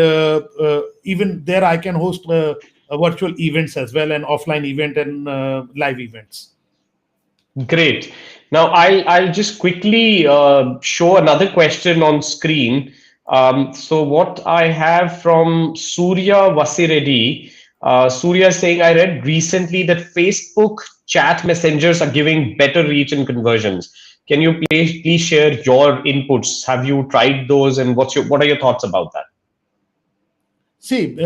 even there I can host virtual events as well, and offline event and live events. Great. Now I'll just quickly show another question on screen. So what I have from Surya Vasireddy, Surya is saying, I read recently that Facebook chat messengers are giving better reach and conversions. Can you please share your inputs? Have you tried those, and what are your thoughts about that? See,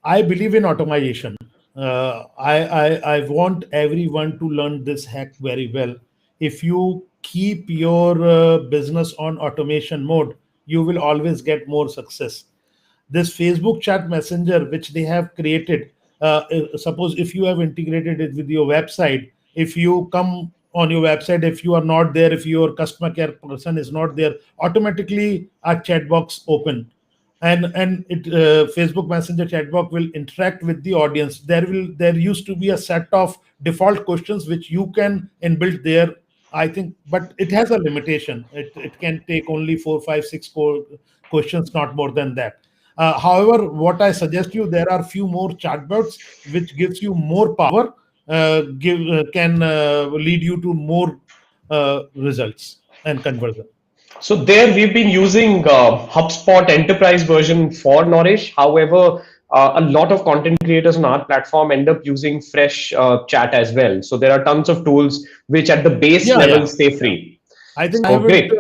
I believe in automation. I want everyone to learn this hack very well. If you keep your business on automation mode, you will always get more success. This Facebook chat messenger, which they have created, suppose if you have integrated it with your website, if you come on your website, if you are not there, if your customer care person is not there, automatically a chat box open, and it Facebook Messenger chatbot will interact with the audience. There used to be a set of default questions which you can inbuilt there, I think, but it has a limitation. It can take only 4, 5, 6 questions, not more than that. However, what I suggest you, there are few more chatbots which gives you more power, can lead you to more results and conversion. So there we've been using HubSpot enterprise version for Nourish. However, a lot of content creators on our platform end up using fresh chat as well. So there are tons of tools which at the base level stay free. I think So great.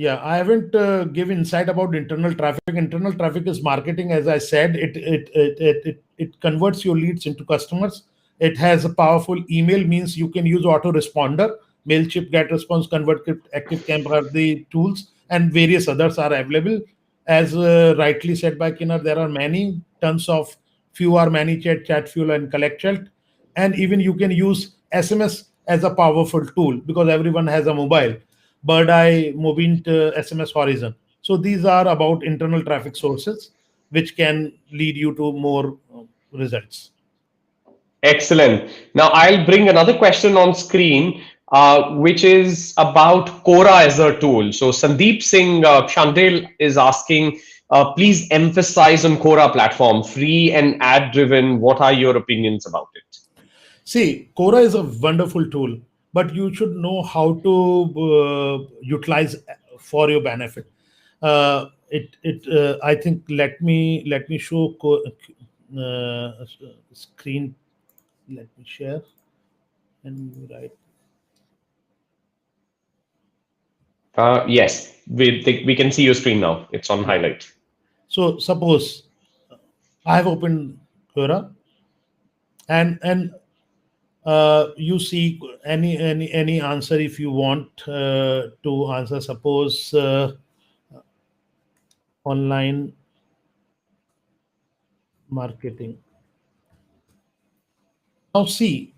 I haven't given insight about internal traffic. Internal traffic is marketing, as I said. It converts your leads into customers. It has a powerful email, means you can use autoresponder, Mailchimp, GetResponse, ConvertKit, ActiveCamp are the tools, and various others are available. As rightly said by Kinar, there are many, tons of, few are ManyChat, Chatfuel, and CollectChat. And even you can use SMS as a powerful tool, because everyone has a mobile. Bird Eye, Movint, SMS Horizon. So these are about internal traffic sources, which can lead you to more results. Excellent. Now I'll bring another question on screen, which is about Quora as a tool. So Sandeep Singh Chandel is asking, please emphasize on Quora platform, free and ad driven. What are your opinions about it? See, Quora is a wonderful tool, but you should know how to utilize for your benefit. I think let me show screen. Let me share and write. Yes, we can see your screen now. It's on Yeah. highlight. So suppose I have opened Quora, and you see any answer if you want to answer. Suppose online marketing. Now see,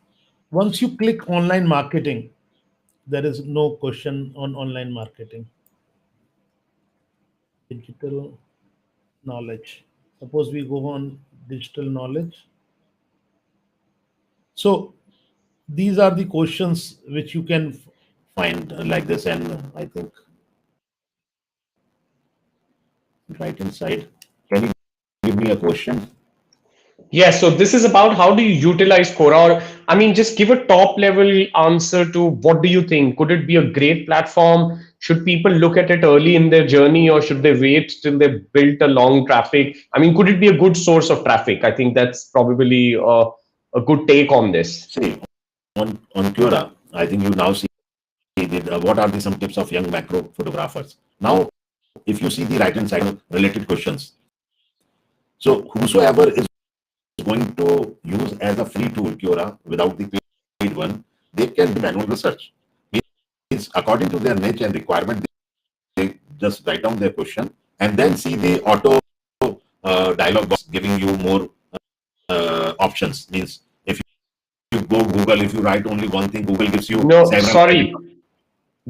once you click online marketing, there is no question on online marketing. Digital knowledge. Suppose we go on digital knowledge. So these are the questions which you can find like this, and I think right inside. Can you give me a question? Yeah, so this is about how do you utilize Quora, or I mean, just give a top level answer to what do you think? Could it be a great platform? Should people look at it early in their journey, or should they wait till they built a long traffic? I mean, could it be a good source of traffic? I think that's probably a good take on this. See, on Quora, I think you now see what are some tips of young macro photographers. Now, if you see the right hand side related questions, so whosoever is going to use as a free tool Quora without the paid one, they can do manual research. Means according to their niche and requirement, they just write down their question and then see the auto dialog box giving you more options. Means if you go Google, if you write only one thing, Google gives you No, several. sorry,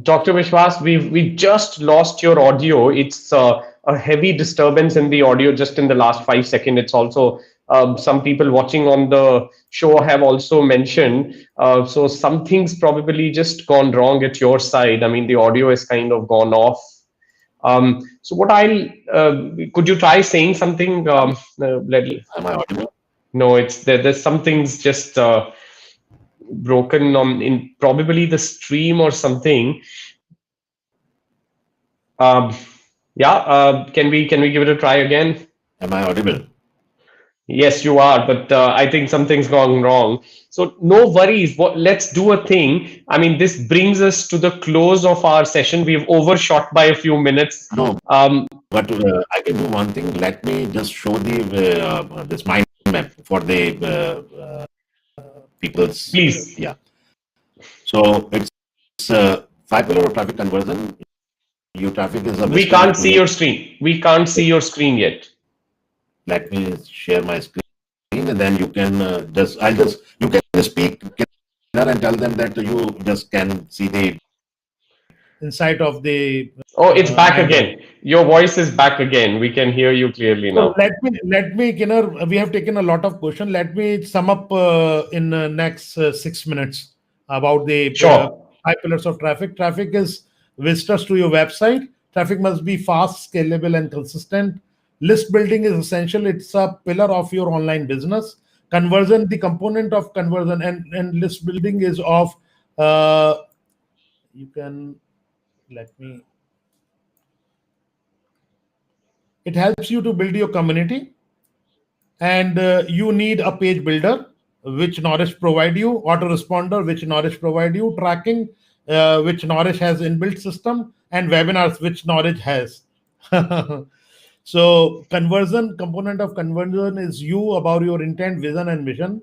Dr. Vishwas, we just lost your audio. It's a heavy disturbance in the audio just in the last 5 seconds. It's also some people watching on the show have also mentioned. So something's probably just gone wrong at your side. I mean, the audio is kind of gone off. So what I'll could you try saying something? Am I audible? No, it's there's something's just broken on in probably the stream or something. Um, yeah, can we give it a try again? Am I audible? Yes, you are, but I think something's gone wrong. So no worries. Let's do a thing. I mean, this brings us to the close of our session. We've overshot by a few minutes. No, Um, but I can do one thing. Let me just show the this mind map for the people's. please. Yeah. So it's 5 pillar of traffic conversion. Your traffic is a. We can't see your screen. We can't see your screen yet. Let me share my screen, and then you can you can speak and tell them that you just can see the Inside of the Oh, it's back mind. again. Your voice is back again. We can hear you clearly So now. let me we have taken a lot of question. Let me sum up in next 6 minutes about the Sure. 5 pillars of traffic. Traffic is visitors to your website. Traffic must be fast, scalable, and consistent. List building is essential. It's a pillar of your online business. Conversion, the component of conversion and list building is of you can let me. It helps you to build your community, and you need a page builder which Nourish provide you, autoresponder which Nourish provide you, tracking which Nourish has inbuilt system, and webinars which Nourish has. So conversion component of conversion is you about your intent, vision, and mission,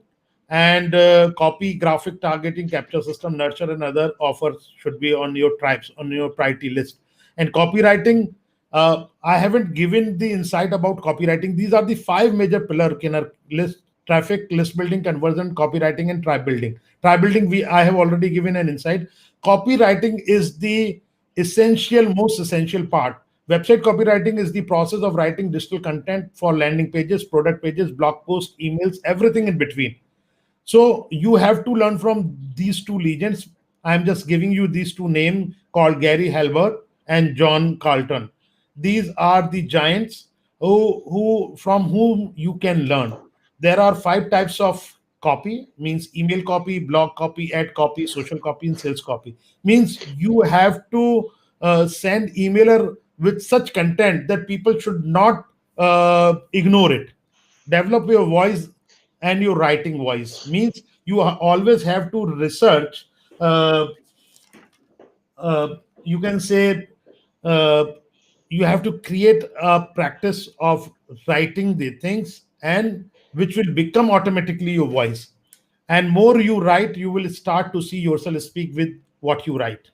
and copy, graphic, targeting, capture system, nurture, and other offers should be on your tribes on your priority list. And copywriting, I haven't given the insight about copywriting. These are the 5 major pillar in our list: traffic, list building, conversion, copywriting, and tribe building. Tribe building, I have already given an insight. Copywriting is the most essential part. Website copywriting is the process of writing digital content for landing pages, product pages, blog posts, emails, everything in between. So you have to learn from these two legends. I'm just giving you these two names called Gary Halbert and John Carlton. These are the giants who from whom you can learn. There are 5 types of copy, means email copy, blog copy, ad copy, social copy, and sales copy. Means you have to send emailer with such content that people should not ignore it. Develop your voice and your writing voice. Means you always have to research. Uh, you can say uh, you have to create a practice of writing the things, and which will become automatically your voice. And more you write, you will start to see yourself speak with what you write.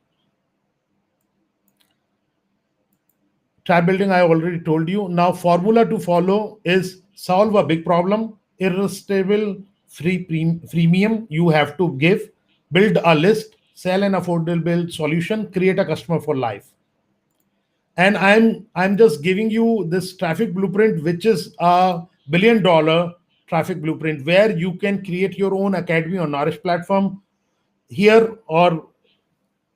Tribe building, I already told you. Now, formula to follow is solve a big problem, irresistible freemium you have to give, build a list, sell an affordable solution, create a customer for life. And I'm just giving you this traffic blueprint, which is a $1 billion traffic blueprint, where you can create your own academy on Nourish platform here, or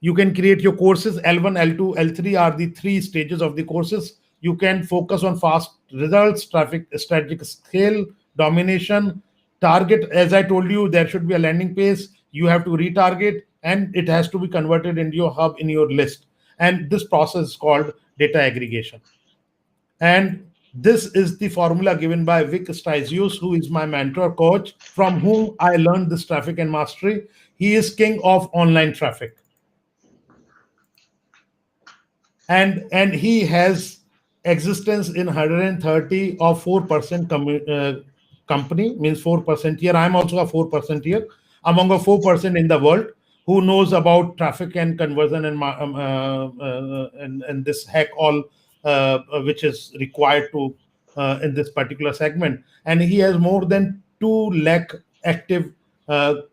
you can create your courses. L1, L2, L3 are the three stages of the courses. You can focus on fast results, traffic, strategic scale, domination, target. As I told you, there should be a landing page. You have to retarget, and it has to be converted into your hub in your list. And this process is called data aggregation. And this is the formula given by Vic Stisius, who is my mentor coach, from whom I learned this traffic and mastery. He is king of online traffic. And he has existence in 130 or 4% company, means 4% here. I'm also a 4% here, among a 4% in the world who knows about traffic and conversion and this hack all which is required to in this particular segment. And he has more than 2 lakh active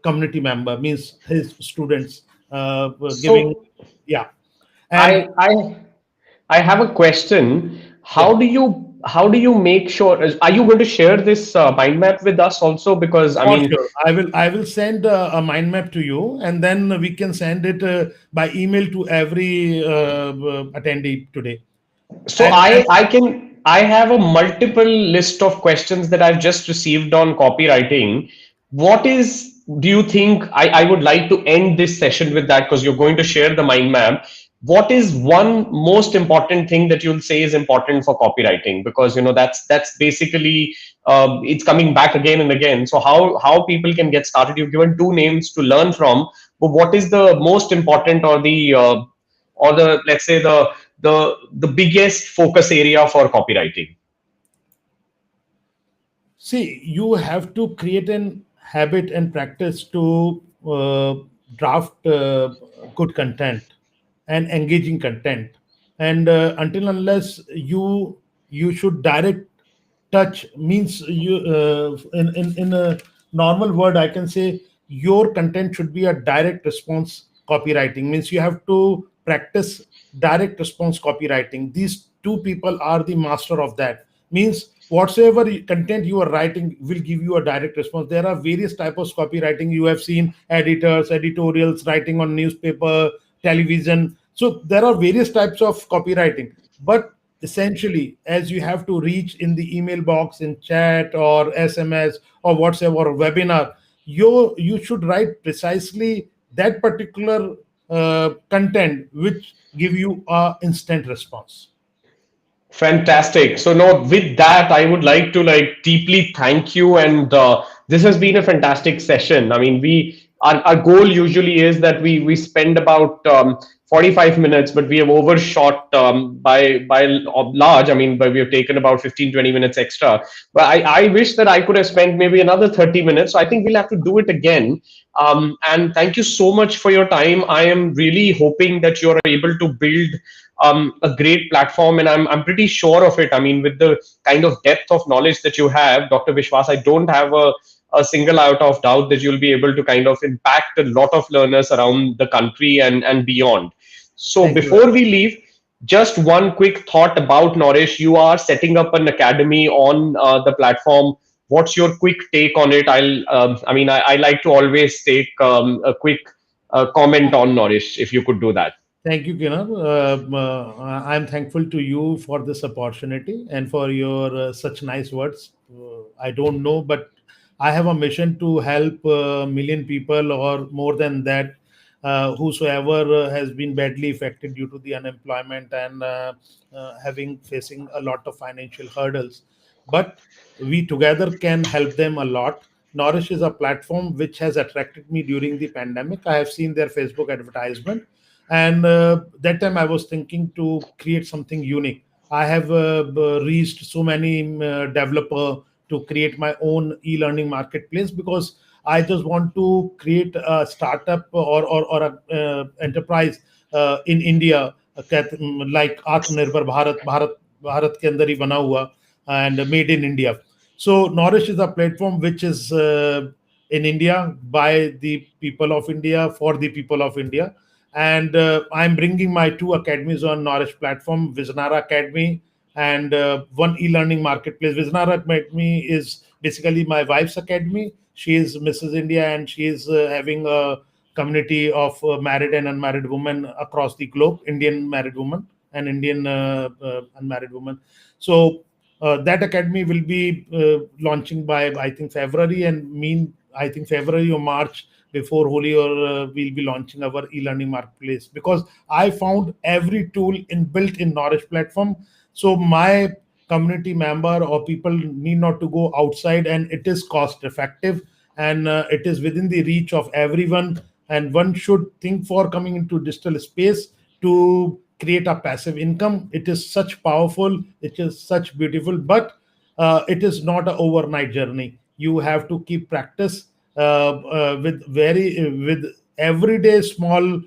community member, means his students giving. So Yeah. And I I I have a question. yeah. How do you make sure? Are you going to share this mind map with us also? Because I For mean, sure. I will send a mind map to you, and then we can send it by email to every attendee today. so And I have a multiple list of questions that I've just received on copywriting. What is do you think I would like to end this session with that because you're going to share the mind map. What is one most important thing that you'll say is important for copywriting? Because that's basically it's coming back again and again. So how people can get started? You've given two names to learn from, but what is the most important or the let's say the biggest focus area for copywriting? see, you have to create an habit and practice to draft good content and engaging content. And until unless you should direct touch, means you in a normal word I can say your content should be a direct response copywriting. Means you have to practice direct response copywriting. These two people are the master of that. Means whatsoever content you are writing will give you a direct response. There are various types of copywriting. You have seen editors, editorials, writing on newspaper, television. So there are various types of copywriting, but essentially, as you have to reach in the email box, in chat or SMS or WhatsApp or webinar, you should write precisely that particular content which give you a instant response. Fantastic. So no, with that, I would like to deeply thank you, and this has been a fantastic session. I mean, our goal usually is that we spend about 45 minutes, but we have overshot by large. I mean, but we have taken about 15-20 minutes extra. But I wish that I could have spent maybe another 30 minutes. So I think we'll have to do it again. And thank you so much for your time. I am really hoping that you're able to build a great platform, and I'm pretty sure of it. I mean, with the kind of depth of knowledge that you have, Dr. Vishwas, I don't have a single iota of doubt that you'll be able to kind of impact a lot of learners around the country and beyond. So Thank you very before much. we leave, just one quick thought about Nourish. You are setting up an academy on the platform. What's your quick take on it? I like to always take a quick comment on Nourish, if you could do that. Thank you, Kinar. I'm thankful to you for this opportunity and for your such nice words. I don't know, but I have a mission to help a million people or more than that whosoever has been badly affected due to the unemployment and facing a lot of financial hurdles. But we together can help them a lot. Nourish is a platform which has attracted me during the pandemic. I have seen their Facebook advertisement, and that time I was thinking to create something unique. I have reached so many developer to create my own e-learning marketplace, because I just want to create a startup or a enterprise in India, like Atmanirbhar Bharat के अंदर ही बना हुआ and made in India. So Nourish is a platform which is in India, by the people of India, for the people of India. And I'm bringing my two academies on Nourish platform, Visionara Academy and one e-learning marketplace. Visionara Academy is basically my wife's academy. She is Mrs. India, and she is having a community of married and unmarried women across the globe, Indian married women and Indian unmarried women. So that academy will be launching by, I think, February, and I think February or March before Holi, or we'll be launching our e-learning marketplace, because I found every tool inbuilt in Nourish platform. So my community member or people need not to go outside, and it is cost effective, and it is within the reach of everyone. And one should think for coming into digital space to create a passive income. It is such powerful, it is such beautiful, but it is not an overnight journey. You have to keep practice with everyday small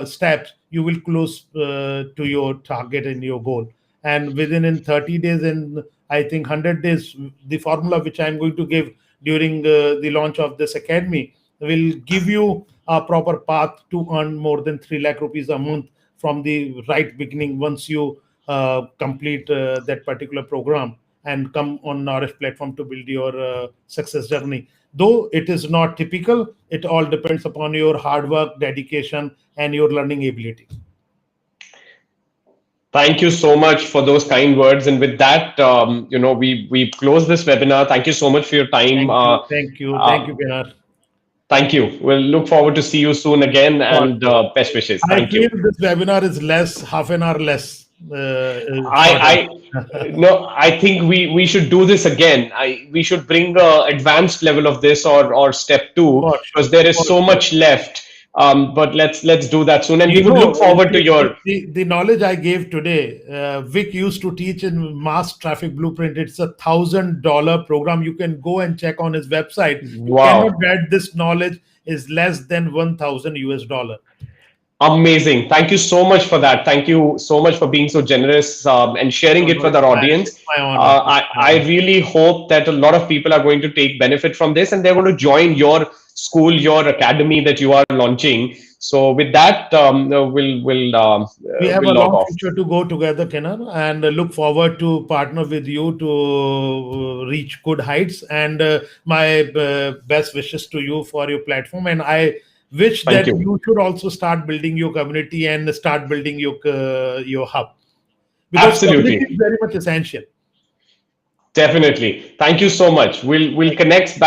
steps. You will close to your target and your goal. And within in 30 days, and I think 100 days, the formula which I'm going to give during the launch of this academy will give you a proper path to earn more than 3 lakh rupees a month from the right beginning, once you complete that particular program and come on Nourish platform to build your success journey. Though it is not typical, it all depends upon your hard work, dedication, and your learning ability. Thank you so much for those kind words. And with that, we close this webinar. Thank you so much for your time. Thank you, Pinar. Thank you. We'll look forward to see you soon again, and best wishes. Thank you. I feel this webinar is less, half an hour less. I think we should do this again. We should bring the advanced level of this, or step 2, because there is so much left. But let's do that soon, and we would look forward to your the knowledge I gave today. Vic used to teach in Mass Traffic Blueprint. It's $1,000 program. You can go and check on his website. You cannot get this knowledge is less than $1,000 US. Amazing. Thank you so much for that. Thank you so much for being so generous and sharing it with our audience. I really hope that a lot of people are going to take benefit from this, and they're going to join your school, your academy that you are launching. So with that, we have a long future to go together, Kenan, and look forward to partner with you to reach good heights. And my best wishes to you for your platform. And I wish that you should also start building your community and start building your hub. Because community is very much essential. Definitely. Thank you so much. We'll connect back.